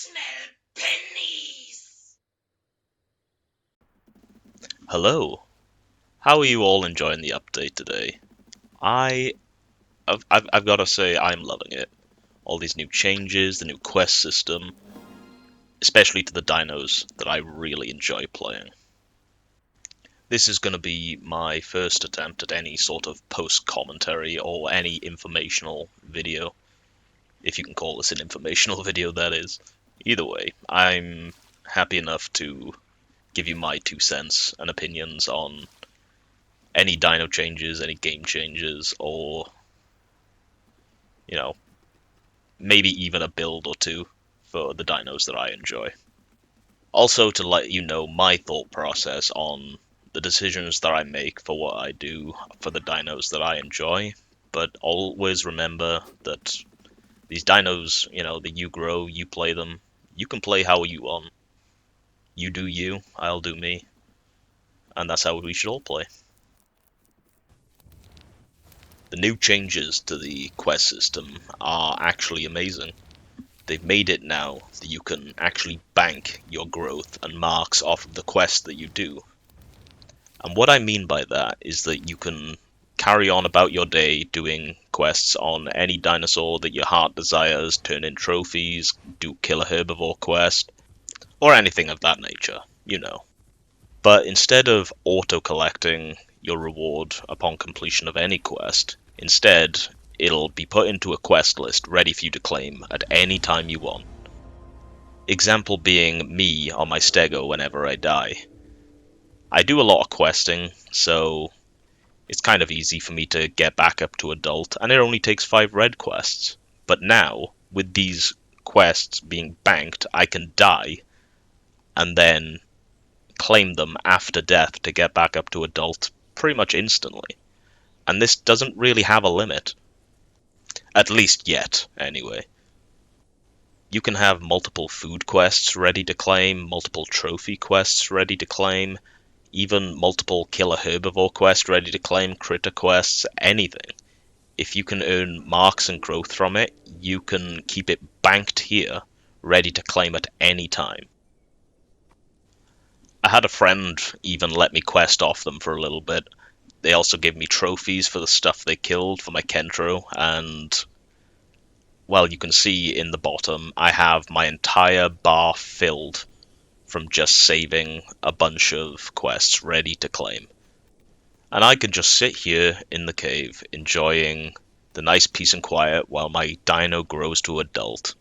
smell pennies. Hello. How are you all enjoying the update today? I, I've got to say, I'm loving it. All these new changes, the new quest system, especially to the dinos that I really enjoy playing. This is going to be my first attempt at any sort of post-commentary or any informational video, if you can call this an informational video, that is. Either way, I'm happy enough to give you my 2 cents and opinions on any dino changes, any game changes, or, you know, maybe even a build or two for the dinos that I enjoy. Also, to let you know my thought process on the decisions that I make for what I do for the dinos that I enjoy, but always remember that these dinos, that you grow, you play them, you can play how you want. You do you, I'll do me, and that's how we should all play. The new changes to the quest system are actually amazing. They've made it now that you can actually bank your growth and marks off of the quest that you do. And what I mean by that is that you can carry on about your day doing quests on any dinosaur that your heart desires, turn in trophies, do kill a herbivore quest, or anything of that nature, you know. But instead of auto-collecting your reward upon completion of any quest, instead it'll be put into a quest list ready for you to claim at any time you want. Example being me on my stego whenever I die. I do a lot of questing, so it's kind of easy for me to get back up to adult, and it only takes 5 red quests. But now, with these quests being banked, I can die, and then claim them after death to get back up to adult pretty much instantly. And this doesn't really have a limit. At least yet, anyway. You can have multiple food quests ready to claim, multiple trophy quests ready to claim, even multiple kill a herbivore quest ready to claim, critter quests, anything. If you can earn marks and growth from it, you can keep it banked here, ready to claim at any time. I had a friend even let me quest off them for a little bit. They also gave me trophies for the stuff they killed for my Kentro, and well, you can see in the bottom, I have my entire bar filled from just saving a bunch of quests ready to claim. And I can just sit here in the cave, enjoying the nice peace and quiet while my dino grows to adult.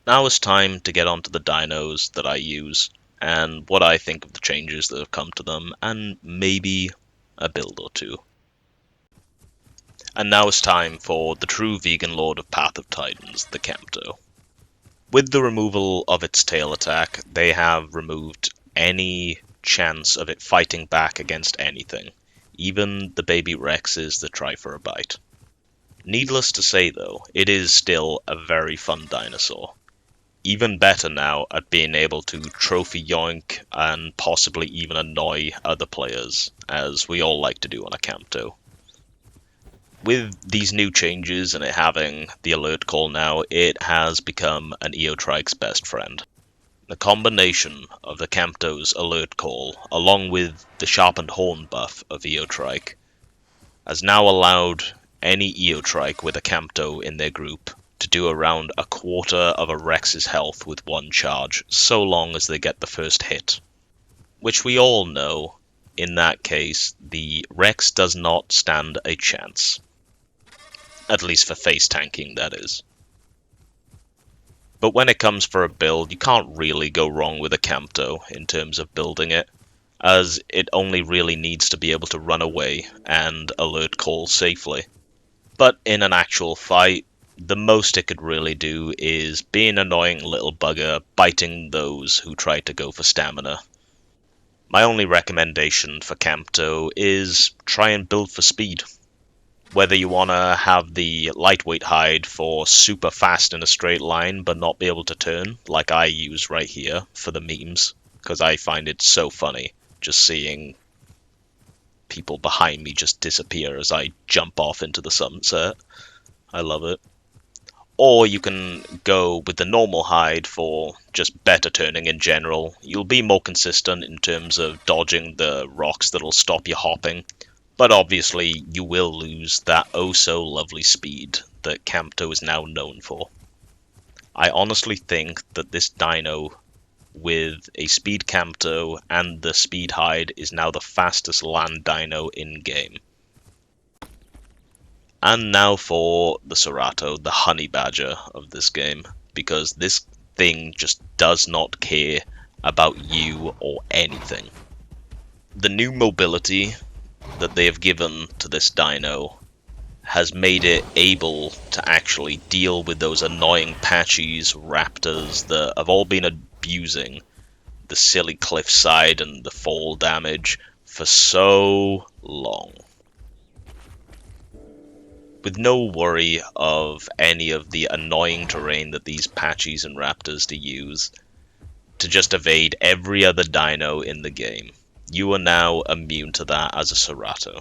Now it's time to get onto the dinos that I use, and what I think of the changes that have come to them, and maybe a build or two. And now it's time for the true vegan lord of Path of Titans, the Campto. With the removal of its tail attack, they have removed any chance of it fighting back against anything, even the baby Rexes that try for a bite. Needless to say though, it is still a very fun dinosaur. Even better now at being able to trophy yoink and possibly even annoy other players, as we all like to do on a Campto. With these new changes and it having the alert call now, it has become an Eotrike's best friend. The combination of the Campto's alert call, along with the sharpened horn buff of Eotrike, has now allowed any Eotrike with a Campto in their group to do around a quarter of a Rex's health with one charge, so long as they get the first hit. Which we all know, in that case, the Rex does not stand a chance. At least for face tanking, that is. But when it comes for a build, you can't really go wrong with a Campto in terms of building it, as it only really needs to be able to run away and alert call safely. But in an actual fight, the most it could really do is be an annoying little bugger biting those who try to go for stamina. My only recommendation for Campto is try and build for speed. Whether you want to have the lightweight hide for super fast in a straight line but not be able to turn, like I use right here for the memes, because I find it so funny just seeing people behind me just disappear as I jump off into the sunset. I love it. Or you can go with the normal hide for just better turning in general. You'll be more consistent in terms of dodging the rocks that'll stop you hopping, but obviously you will lose that oh so lovely speed that Campto is now known for. I honestly think that this dino with a speed Campto and the speed hide is now the fastest land dino in game. And now for the Cerato, the honey badger of this game, because this thing just does not care about you or anything. The new mobility that they have given to this dino has made it able to actually deal with those annoying Patchies, Raptors that have all been abusing the silly cliffside and the fall damage for so long. With no worry of any of the annoying terrain that these Patchies and Raptors to use to just evade every other dino in the game. You are now immune to that as a Cerato.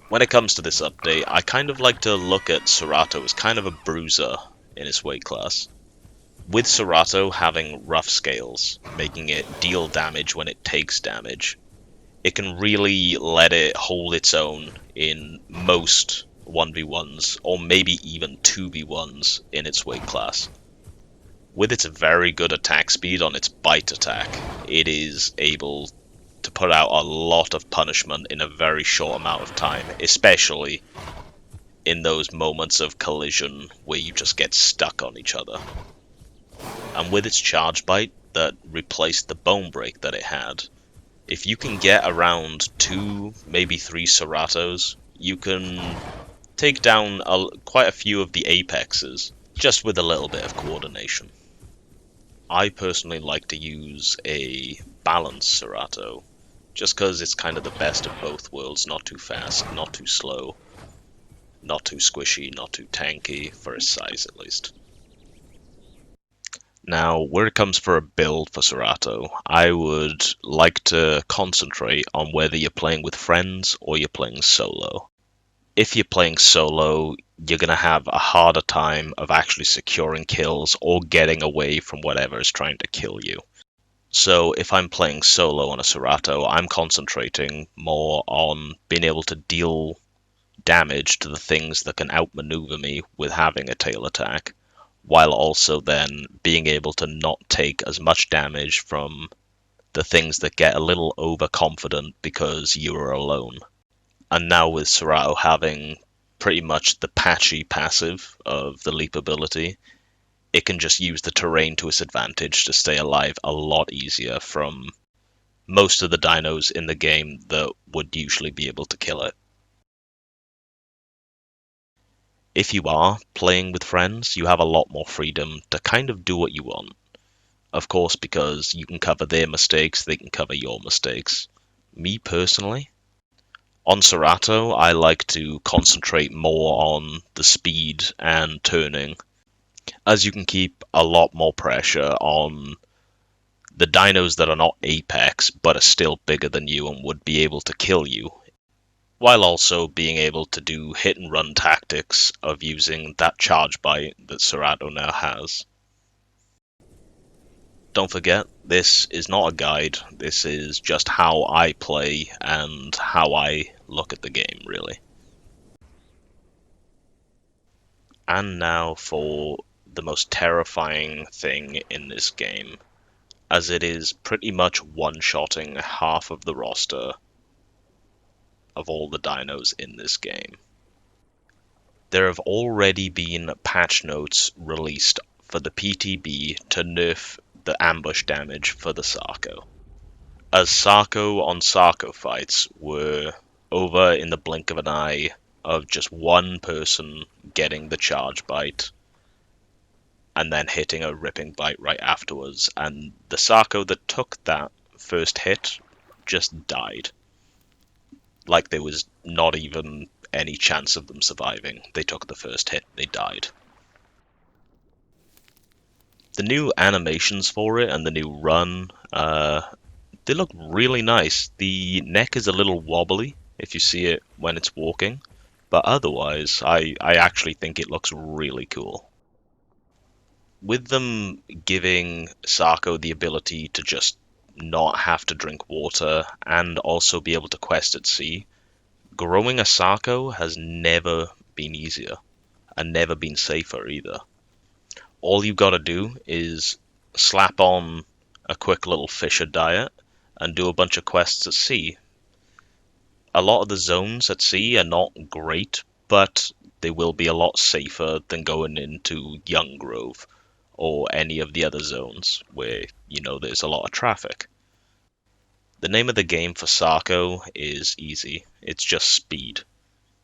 When it comes to this update, I kind of like to look at Cerato as kind of a bruiser in its weight class. With Cerato having rough scales, making it deal damage when it takes damage, it can really let it hold its own in most 1v1s, or maybe even 2v1s in its weight class. With its very good attack speed on its bite attack, it is able to put out a lot of punishment in a very short amount of time, especially in those moments of collision where you just get stuck on each other. And with its charge bite that replaced the bone break that it had, if you can get around 2, maybe 3 Ceratos, you can take down quite a few of the apexes, just with a little bit of coordination. I personally like to use a balanced Cerato, just because it's kind of the best of both worlds, not too fast, not too slow, not too squishy, not too tanky, for its size at least. Now, where it comes for a build for Cerato, I would like to concentrate on whether you're playing with friends or you're playing solo. If you're playing solo, you're going to have a harder time of actually securing kills or getting away from whatever is trying to kill you. So if I'm playing solo on a Cerato, I'm concentrating more on being able to deal damage to the things that can outmaneuver me with having a tail attack, while also then being able to not take as much damage from the things that get a little overconfident because you are alone. And now with Cerato having pretty much the patchy passive of the leap ability, it can just use the terrain to its advantage to stay alive a lot easier from most of the dinos in the game that would usually be able to kill it. If you are playing with friends, you have a lot more freedom to kind of do what you want. Of course, because you can cover their mistakes, they can cover your mistakes. Me personally, on Cerato, I like to concentrate more on the speed and turning, as you can keep a lot more pressure on the dinos that are not apex but are still bigger than you and would be able to kill you, while also being able to do hit and run tactics of using that charge bite that Cerato now has. Don't forget, this is not a guide, this is just how I play and how I look at the game, really. And now for the most terrifying thing in this game, as it is pretty much one-shotting half of the roster of all the dinos in this game. There have already been patch notes released for the PTB to nerf the ambush damage for the Sarco, as Sarco on Sarco fights were over in the blink of an eye of just one person getting the charge bite and then hitting a ripping bite right afterwards, and the Sarco that took that first hit just died. Like there was not even any chance of them surviving. They took the first hit, they died. The new animations for it and the new run, they look really nice. The neck is a little wobbly if you see it when it's walking, But otherwise, I actually think it looks really cool. With them giving Sako the ability to just not have to drink water and also be able to quest at sea, growing a Sako has never been easier and never been safer either. All you've got to do is slap on a quick little fisher diet and do a bunch of quests at sea. A lot of the zones at sea are not great, but they will be a lot safer than going into Young Grove or any of the other zones where, there's a lot of traffic. The name of the game for Sako is easy. It's just speed.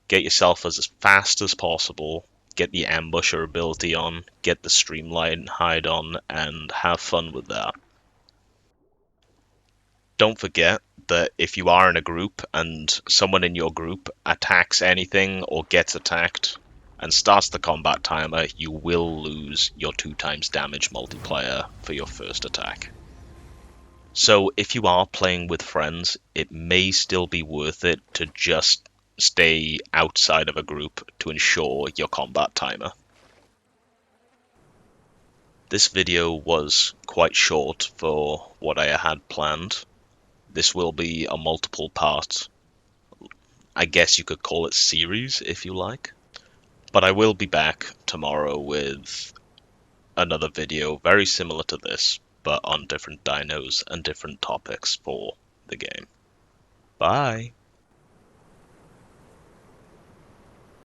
Get yourself as fast as possible, get the ambusher ability on, get the streamline hide on, and have fun with that. Don't forget that if you are in a group and someone in your group attacks anything or gets attacked and starts the combat timer, you will lose your 2x damage multiplier for your first attack. So if you are playing with friends, it may still be worth it to just stay outside of a group to ensure your combat timer. This video was quite short for what I had planned. This will be a multiple part, I guess you could call it series if you like. But I will be back tomorrow with another video very similar to this, but on different dinos and different topics for the game. Bye!